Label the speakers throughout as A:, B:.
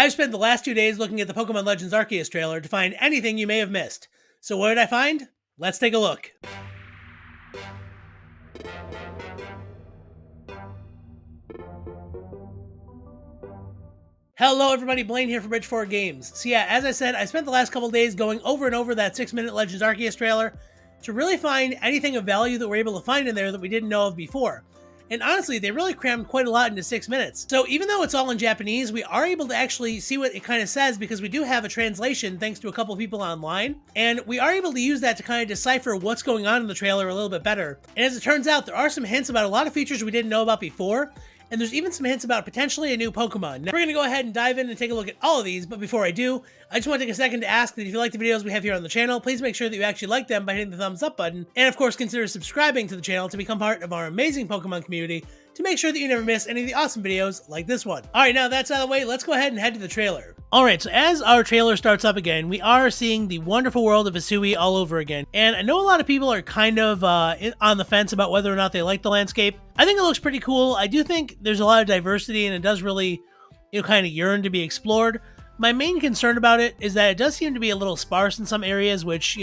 A: I've spent the last 2 days looking at the Pokemon Legends Arceus trailer to find anything you may have missed. So what did I find? Let's take a look. Hello everybody, Blaine here from Bridge4 Games. So yeah, as I said, I spent the last couple days going over and over that 6-minute Legends Arceus trailer to really find anything of value that we're able to find in there that we didn't know of before. And honestly, they really crammed quite a lot into 6 minutes. So even though it's all in Japanese, we are able to actually see what it kind of says because we do have a translation thanks to a couple people online. And we are able to use that to kind of decipher what's going on in the trailer a little bit better. And as it turns out, there are some hints about a lot of features we didn't know about before. And there's even some hints about potentially a new Pokemon. Now, we're going to go ahead and dive in and take a look at all of these, but before I do, I just want to take a second to ask that if you like the videos we have here on the channel, please make sure that you actually like them by hitting the thumbs up button, and of course consider subscribing to the channel to become part of our amazing Pokemon community to make sure that you never miss any of the awesome videos like this one. Alright, now that's out of the way, let's go ahead and head to the trailer. Alright, so as our trailer starts up again, we are seeing the wonderful world of Hisui all over again. And I know a lot of people are kind of on the fence about whether or not they like the landscape. I think it looks pretty cool. I do think there's a lot of diversity and it does really, kind of yearn to be explored. My main concern about it is that it does seem to be a little sparse in some areas, which,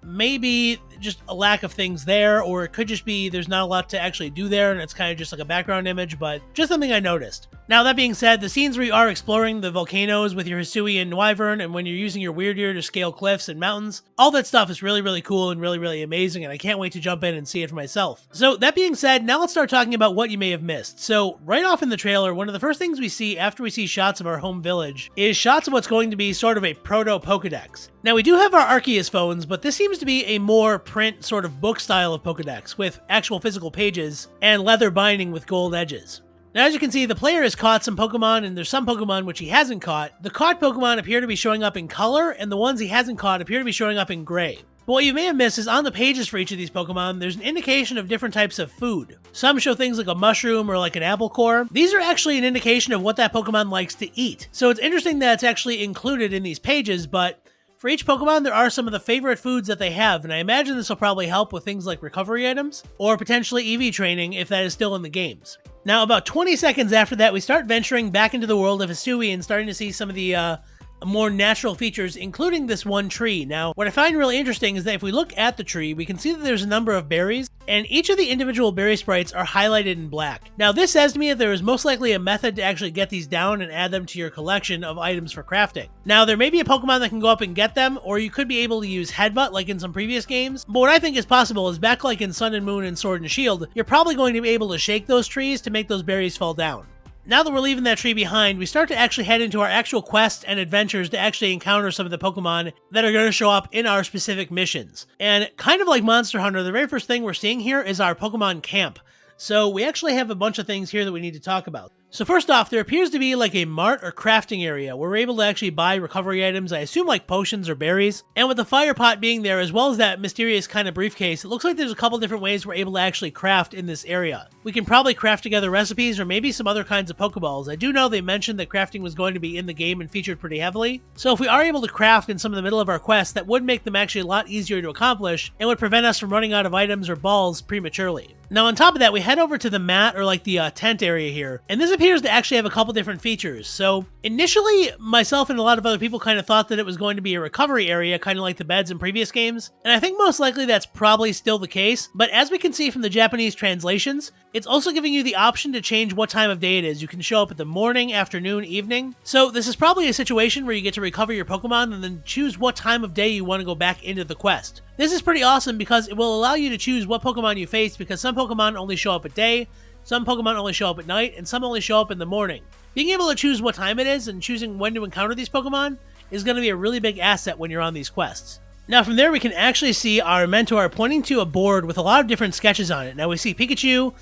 A: maybe just a lack of things there, or it could just be there's not a lot to actually do there and it's kind of just like a background image, but just something I noticed. Now, that being said, the scenes where you are exploring the volcanoes with your Hisui and Wyvern, and when you're using your Weird Ear to scale cliffs and mountains, all that stuff is really, really cool and really, really amazing, and I can't wait to jump in and see it for myself. So, that being said, now let's start talking about what you may have missed. So, right off in the trailer, one of the first things we see after we see shots of our home village is shots of what's going to be sort of a proto-Pokedex. Now, we do have our Arceus phones, but this seems to be a more print sort of book style of Pokedex, with actual physical pages and leather binding with gold edges. Now, as you can see, the player has caught some Pokemon, and there's some Pokemon which he hasn't caught. The caught Pokemon appear to be showing up in color, and the ones he hasn't caught appear to be showing up in gray. But what you may have missed is on the pages for each of these Pokemon, there's an indication of different types of food. Some show things like a mushroom or like an apple core. These are actually an indication of what that Pokemon likes to eat. So it's interesting that it's actually included in these pages, but for each Pokemon, there are some of the favorite foods that they have, and I imagine this will probably help with things like recovery items, or potentially EV training if that is still in the games. Now, about 20 seconds after that, we start venturing back into the world of Hisui and starting to see some of the more natural features, including this one tree. Now, what I find really interesting is that if we look at the tree, we can see that there's a number of berries, and each of the individual berry sprites are highlighted in black. Now, this says to me that there is most likely a method to actually get these down and add them to your collection of items for crafting. Now, there may be a Pokemon that can go up and get them, or you could be able to use Headbutt like in some previous games, but what I think is possible is back like in Sun and Moon and Sword and Shield, you're probably going to be able to shake those trees to make those berries fall down. Now that we're leaving that tree behind, we start to actually head into our actual quests and adventures to actually encounter some of the Pokemon that are going to show up in our specific missions. And kind of like Monster Hunter, the very first thing we're seeing here is our Pokemon camp. So we actually have a bunch of things here that we need to talk about. So first off, there appears to be like a mart or crafting area where we're able to actually buy recovery items, I assume like potions or berries. And with the fire pot being there, as well as that mysterious kind of briefcase, it looks like there's a couple different ways we're able to actually craft in this area. We can probably craft together recipes or maybe some other kinds of Pokeballs. I do know they mentioned that crafting was going to be in the game and featured pretty heavily. So if we are able to craft in some of the middle of our quests, that would make them actually a lot easier to accomplish and would prevent us from running out of items or balls prematurely. Now on top of that, we head over to the mat or like the tent area here, and this appears to actually have a couple different features. So initially, myself and a lot of other people kind of thought that it was going to be a recovery area, kind of like the beds in previous games, and I think most likely that's probably still the case, but as we can see from the Japanese translations, it's also giving you the option to change what time of day it is. You can show up at the morning, afternoon, evening. So this is probably a situation where you get to recover your Pokemon and then choose what time of day you want to go back into the quest. This is pretty awesome because it will allow you to choose what Pokemon you face, because some Pokemon only show up at day, some Pokemon only show up at night, and some only show up in the morning. Being able to choose what time it is and choosing when to encounter these Pokemon is going to be a really big asset when you're on these quests. Now from there we can actually see our mentor pointing to a board with a lot of different sketches on it. Now we see Pikachu,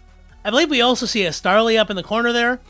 A: I believe we also see a Starly up in the corner there.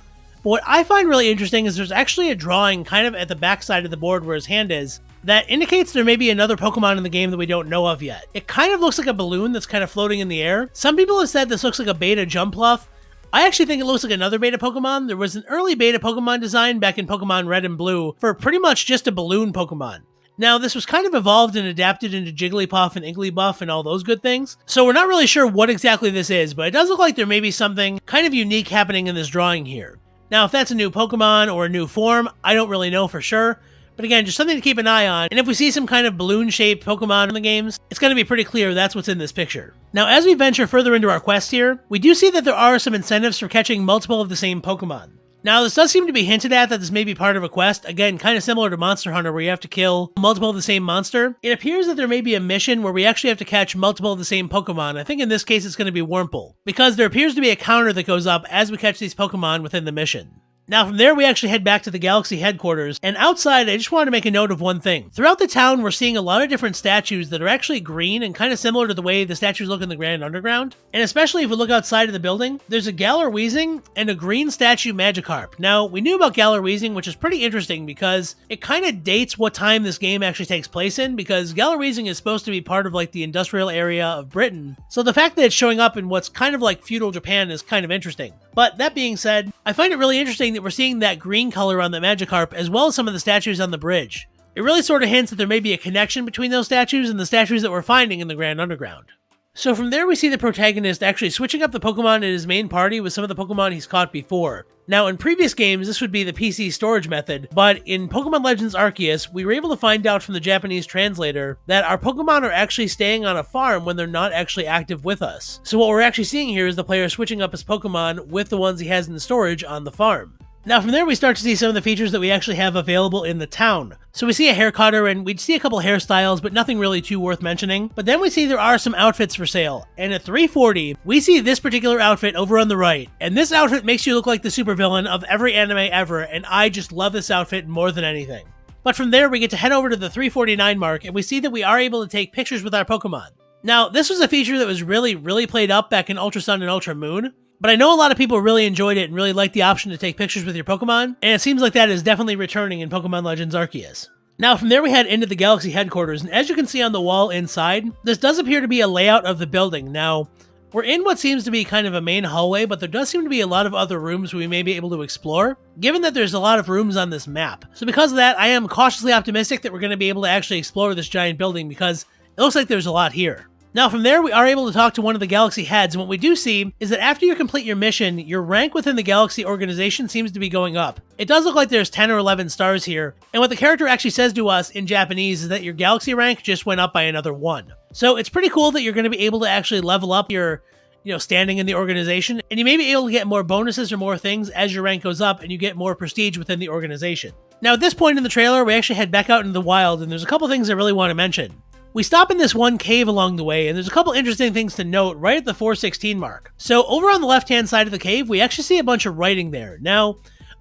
A: But what I find really interesting is there's actually a drawing kind of at the back side of the board where his hand is that indicates there may be another Pokemon in the game that we don't know of yet. It kind of looks like a balloon that's kind of floating in the air. Some people have said this looks like a beta Jumpluff. I actually think it looks like another beta Pokemon. There was an early beta Pokemon design back in Pokemon Red and Blue for pretty much just a balloon Pokemon. Now, this was kind of evolved and adapted into Jigglypuff and Igglybuff and all those good things, so we're not really sure what exactly this is, but it does look like there may be something kind of unique happening in this drawing here. Now, if that's a new Pokemon or a new form, I don't really know for sure. But again, just something to keep an eye on, and if we see some kind of balloon-shaped Pokemon in the games, it's going to be pretty clear that's what's in this picture. Now, as we venture further into our quest here, we do see that there are some incentives for catching multiple of the same Pokemon. Now, this does seem to be hinted at that this may be part of a quest, again, kind of similar to Monster Hunter where you have to kill multiple of the same monster. It appears that there may be a mission where we actually have to catch multiple of the same Pokemon. I think in this case it's going to be Wurmple, because there appears to be a counter that goes up as we catch these Pokemon within the mission. Now from there, we actually head back to the Galaxy headquarters, and outside, I just wanted to make a note of one thing. Throughout the town, we're seeing a lot of different statues that are actually green and kind of similar to the way the statues look in the Grand Underground. And especially if we look outside of the building, there's a Galar Weezing and a green statue Magikarp. Now, we knew about Galar Weezing, which is pretty interesting because it kind of dates what time this game actually takes place in, because Galar Weezing is supposed to be part of like the industrial area of Britain. So the fact that it's showing up in what's kind of like feudal Japan is kind of interesting. But that being said, I find it really interesting that we're seeing that green color on the Magikarp as well as some of the statues on the bridge. It really sort of hints that there may be a connection between those statues and the statues that we're finding in the Grand Underground. So from there we see the protagonist actually switching up the Pokemon in his main party with some of the Pokemon he's caught before. Now in previous games this would be the PC storage method, but in Pokemon Legends Arceus we were able to find out from the Japanese translator that our Pokemon are actually staying on a farm when they're not actually active with us. So what we're actually seeing here is the player switching up his Pokemon with the ones he has in storage on the farm. Now from there we start to see some of the features that we actually have available in the town. So we see a hair cutter and we see a couple hairstyles, but nothing really too worth mentioning. But then we see there are some outfits for sale, and at $340 we see this particular outfit over on the right. And this outfit makes you look like the supervillain of every anime ever, and I just love this outfit more than anything. But from there we get to head over to the $349 mark, and we see that we are able to take pictures with our Pokemon. Now this was a feature that was really played up back in Ultra Sun and Ultra Moon, but I know a lot of people really enjoyed it and really liked the option to take pictures with your Pokemon, and it seems like that is definitely returning in Pokemon Legends Arceus. Now from there we head into the Galaxy headquarters, and as you can see on the wall inside, this does appear to be a layout of the building. Now, we're in what seems to be kind of a main hallway, but there does seem to be a lot of other rooms we may be able to explore, given that there's a lot of rooms on this map. So because of that, I am cautiously optimistic that we're going to be able to actually explore this giant building because it looks like there's a lot here. Now from there, we are able to talk to one of the Galaxy heads, and what we do see is that after you complete your mission, your rank within the Galaxy organization seems to be going up. It does look like there's 10 or 11 stars here, and what the character actually says to us in Japanese is that your Galaxy rank just went up by another 1. So it's pretty cool that you're going to be able to actually level up your standing in the organization, and you may be able to get more bonuses or more things as your rank goes up and you get more prestige within the organization. Now at this point in the trailer, we actually head back out into the wild, and there's a couple things I really want to mention. We stop in this one cave along the way, and there's a couple interesting things to note right at the 416 mark. So over on the left-hand side of the cave, we actually see a bunch of writing there. Now,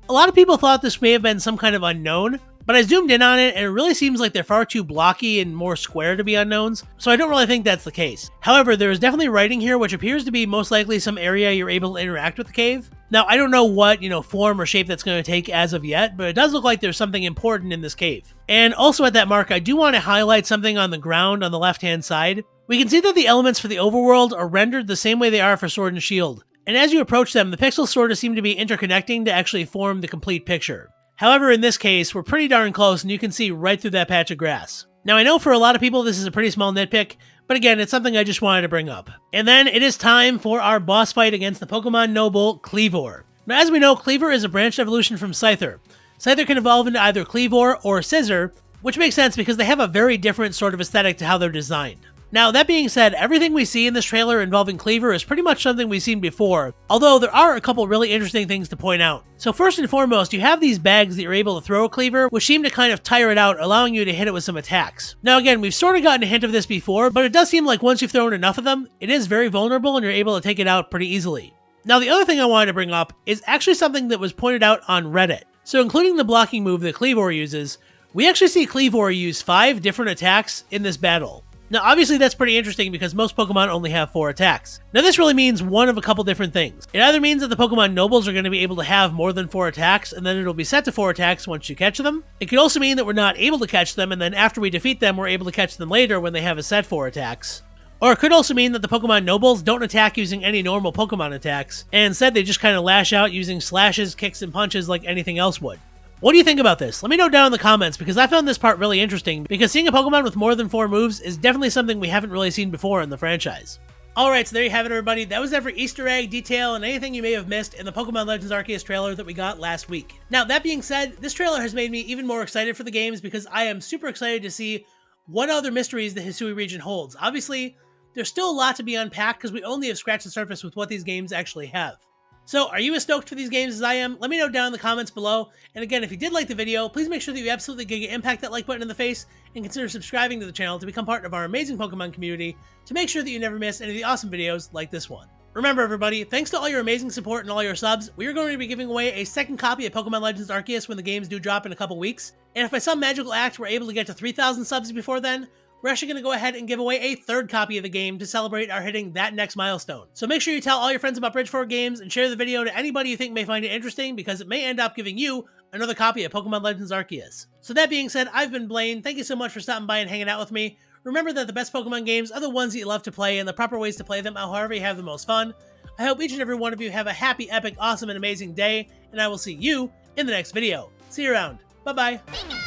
A: a lot of people thought this may have been some kind of unknown, but I zoomed in on it, and it really seems like they're far too blocky and more square to be unknowns, so I don't really think that's the case. However, there is definitely writing here, which appears to be most likely some area you're able to interact with the cave. Now, I don't know what, form or shape that's going to take as of yet, but it does look like there's something important in this cave. And also at that mark, I do want to highlight something on the ground on the left-hand side. We can see that the elements for the overworld are rendered the same way they are for Sword and Shield. And as you approach them, the pixels sort of seem to be interconnecting to actually form the complete picture. However, in this case, we're pretty darn close, and you can see right through that patch of grass. Now, I know for a lot of people this is a pretty small nitpick, but again, it's something I just wanted to bring up. And then it is time for our boss fight against the Pokemon Noble, Cleavor. Now, as we know, Cleavor is a branched evolution from Scyther. Scyther can evolve into either Cleavor or Scizor, which makes sense because they have a very different sort of aesthetic to how they're designed. Now, that being said, everything we see in this trailer involving Cleavor is pretty much something we've seen before, although there are a couple really interesting things to point out. So first and foremost, you have these bags that you're able to throw a Cleavor, which seem to kind of tire it out, allowing you to hit it with some attacks. Now again, we've sort of gotten a hint of this before, but it does seem like once you've thrown enough of them, it is very vulnerable and you're able to take it out pretty easily. Now the other thing I wanted to bring up is actually something that was pointed out on Reddit. So including the blocking move that Cleavor uses, we actually see Cleavor use 5 different attacks in this battle. Now obviously that's pretty interesting because most Pokemon only have 4 attacks. Now this really means one of a couple different things. It either means that the Pokemon Nobles are going to be able to have more than 4 attacks and then it'll be set to 4 attacks once you catch them. It could also mean that we're not able to catch them and then after we defeat them we're able to catch them later when they have a set 4 attacks. Or it could also mean that the Pokemon Nobles don't attack using any normal Pokemon attacks, and instead they just kind of lash out using slashes, kicks, and punches like anything else would. What do you think about this? Let me know down in the comments because I found this part really interesting because seeing a Pokemon with more than 4 moves is definitely something we haven't really seen before in the franchise. Alright, so there you have it, everybody. That was every Easter egg, detail, and anything you may have missed in the Pokemon Legends Arceus trailer that we got last week. Now, that being said, this trailer has made me even more excited for the games because I am super excited to see what other mysteries the Hisui region holds. Obviously, there's still a lot to be unpacked because we only have scratched the surface with what these games actually have. So, are you as stoked for these games as I am? Let me know down in the comments below. And again, if you did like the video, please make sure that you absolutely Giga Impact that like button in the face and consider subscribing to the channel to become part of our amazing Pokemon community to make sure that you never miss any of the awesome videos like this one. Remember, everybody, thanks to all your amazing support and all your subs, we are going to be giving away a second copy of Pokemon Legends Arceus when the games do drop in a couple weeks. And if by some magical act we're able to get to 3,000 subs before then, we're actually going to go ahead and give away a third copy of the game to celebrate our hitting that next milestone. So make sure you tell all your friends about Bridge4 Games and share the video to anybody you think may find it interesting because it may end up giving you another copy of Pokemon Legends Arceus. So that being said, I've been Blaine. Thank you so much for stopping by and hanging out with me. Remember that the best Pokemon games are the ones that you love to play, and the proper ways to play them are however you have the most fun. I hope each and every one of you have a happy, epic, awesome, and amazing day, and I will see you in the next video. See you around. Bye-bye.